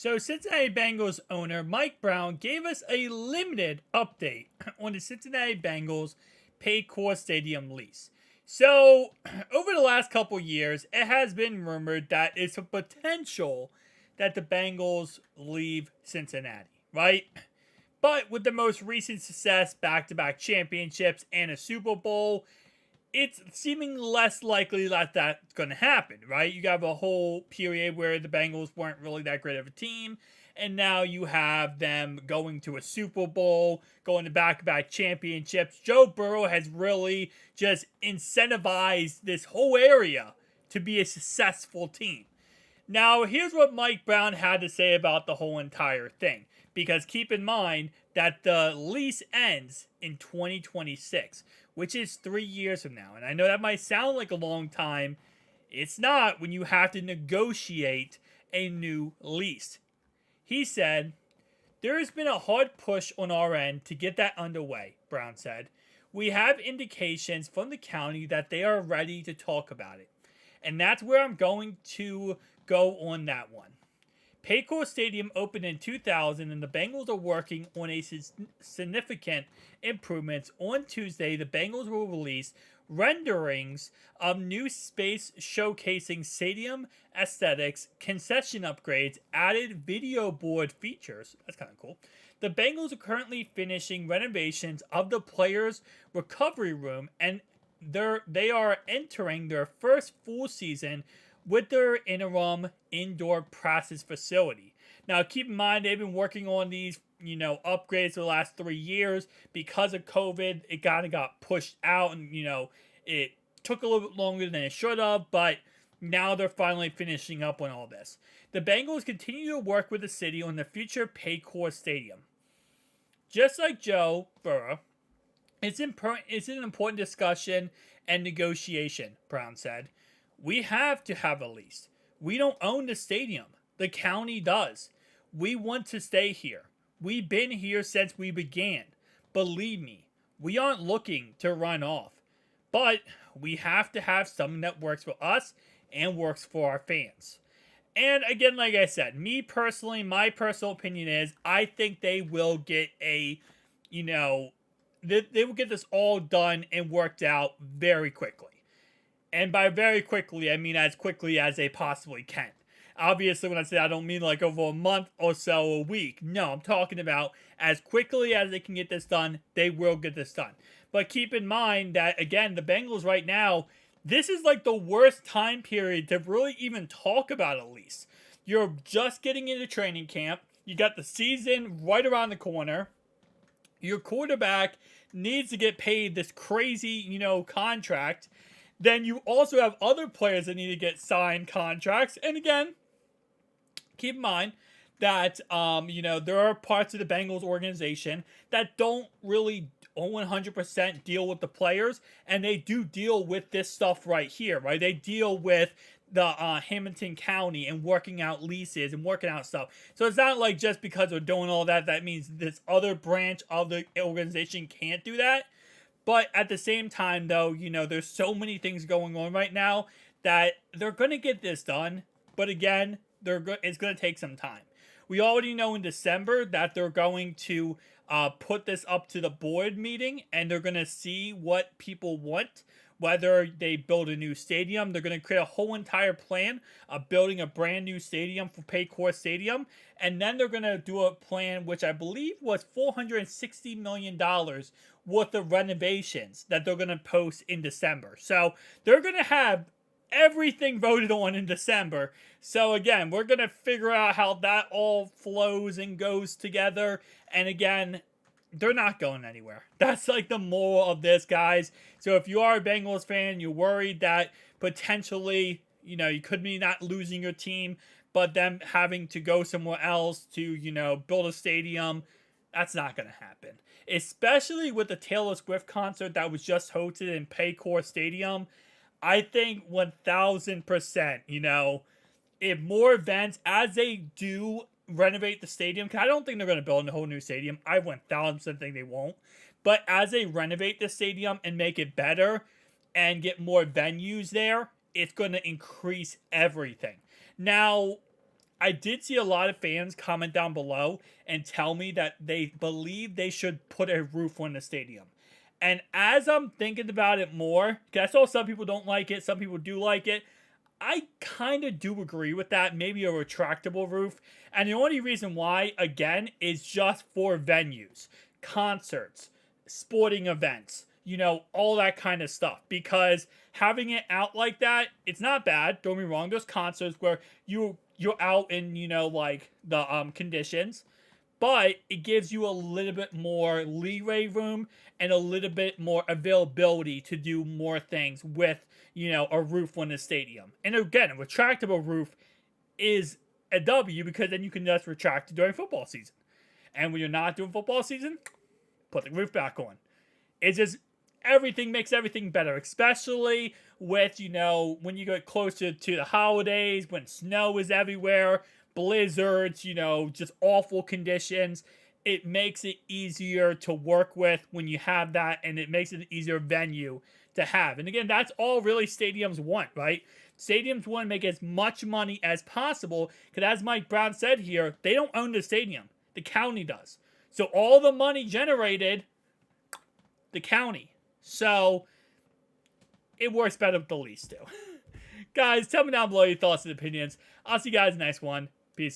So, Cincinnati Bengals owner Mike Brown gave us a limited update on the Cincinnati Bengals Paycor Stadium lease. So, over the last couple years, it has been rumored that it's a potential that the Bengals leave Cincinnati, right? But with the most recent success, back to back championships, and a Super Bowl, it's seeming less likely that that's going to happen, right? You have a whole period where the Bengals weren't really that great of a team, and now you have them going to a Super Bowl, going to back-to-back championships. Joe Burrow has really just incentivized this whole area to be a successful team. Now, here's what Mike Brown had to say about the whole entire thing. Because keep in mind that the lease ends in 2026, which is 3 years from now. And I know that might sound like a long time. It's not when you have to negotiate a new lease. He said, "There has been a hard push on our end to get that underway," Brown said. "We have indications from the county that they are ready to talk about it. And that's where I'm going to go on that one." Paycor Stadium opened in 2000, and the Bengals are working on a significant improvements. On Tuesday, the Bengals will release renderings of new space showcasing stadium aesthetics, concession upgrades, added video board features. That's kind of cool. The Bengals are currently finishing renovations of the players' recovery room, and they are entering their first full season with their interim indoor practice facility. Now, keep in mind, they've been working on these, upgrades for the last 3 years. Because of COVID, it kind of got pushed out, and, it took a little bit longer than it should have, but now they're finally finishing up on all this. The Bengals continue to work with the city on the future Paycor Stadium. Just like Joe Burrow, it's an important discussion and negotiation, Brown said. "We have to have a lease. We don't own the stadium. The county does. We want to stay here. We've been here since we began. Believe me, we aren't looking to run off. But we have to have something that works for us and works for our fans." And again, like I said, me personally, my personal opinion is I think they will get they will get this all done and worked out very quickly. And by very quickly, I mean as quickly as they possibly can. Obviously, when I say I don't mean like over a month or so, a week. No, I'm talking about as quickly as they can get this done, they will get this done. But keep in mind that, again, the Bengals right now, this is like the worst time period to really even talk about a lease. You're just getting into training camp. You got the season right around the corner. Your quarterback needs to get paid this crazy, contract. Then you also have other players that need to get signed contracts. And again, keep in mind that, there are parts of the Bengals organization that don't really 100% deal with the players. And they do deal with this stuff right here, right? They deal with the Hamilton County and working out leases and working out stuff. So it's not like just because they're doing all that, that means this other branch of the organization can't do that. But at the same time, though, there's so many things going on right now that they're going to get this done. But again, it's going to take some time. We already know in December that they're going to put this up to the board meeting, and they're going to see what people want. Whether they build a new stadium, they're going to create a whole entire plan of building a brand new stadium for Paycor Stadium. And then they're going to do a plan, which I believe was $460 million worth of renovations that they're going to post in December. So they're going to have everything voted on in December. So again, we're going to figure out how that all flows and goes together. And again, they're not going anywhere. That's like the moral of this, guys. So if you are a Bengals fan, you're worried that potentially, you could be not losing your team, but them having to go somewhere else to, build a stadium, that's not going to happen. Especially with the Taylor Swift concert that was just hosted in Paycor Stadium. I think 1000%, if more events, as they do renovate the stadium, because I don't think they're going to build a whole new stadium. I 1000% think they won't. But as they renovate the stadium and make it better and get more venues there, it's going to increase everything. Now, I did see a lot of fans comment down below and tell me that they believe they should put a roof on the stadium. And as I'm thinking about it more, because I saw some people don't like it, some people do like it, I kind of do agree with that. Maybe a retractable roof. And the only reason why, again, is just for venues, concerts, sporting events, all that kind of stuff. Because having it out like that, it's not bad. Don't be wrong. There's concerts where you're out in, like the conditions, but it gives you a little bit more leeway room and a little bit more availability to do more things with, a roof on the stadium. And again, a retractable roof is a W because then you can just retract it during football season. And when you're not doing football season, put the roof back on. It's just everything makes everything better, especially with, when you get closer to the holidays, when snow is everywhere, blizzards, just awful conditions. It makes it easier to work with when you have that, and it makes it an easier venue to have. And again, that's all really stadiums want, right? Stadiums want to make as much money as possible, because as Mike Brown said here, they don't own the stadium. The county does. So all the money generated, the county. So it works better with the lease too. Guys, tell me down below your thoughts and opinions. I'll see you guys next one.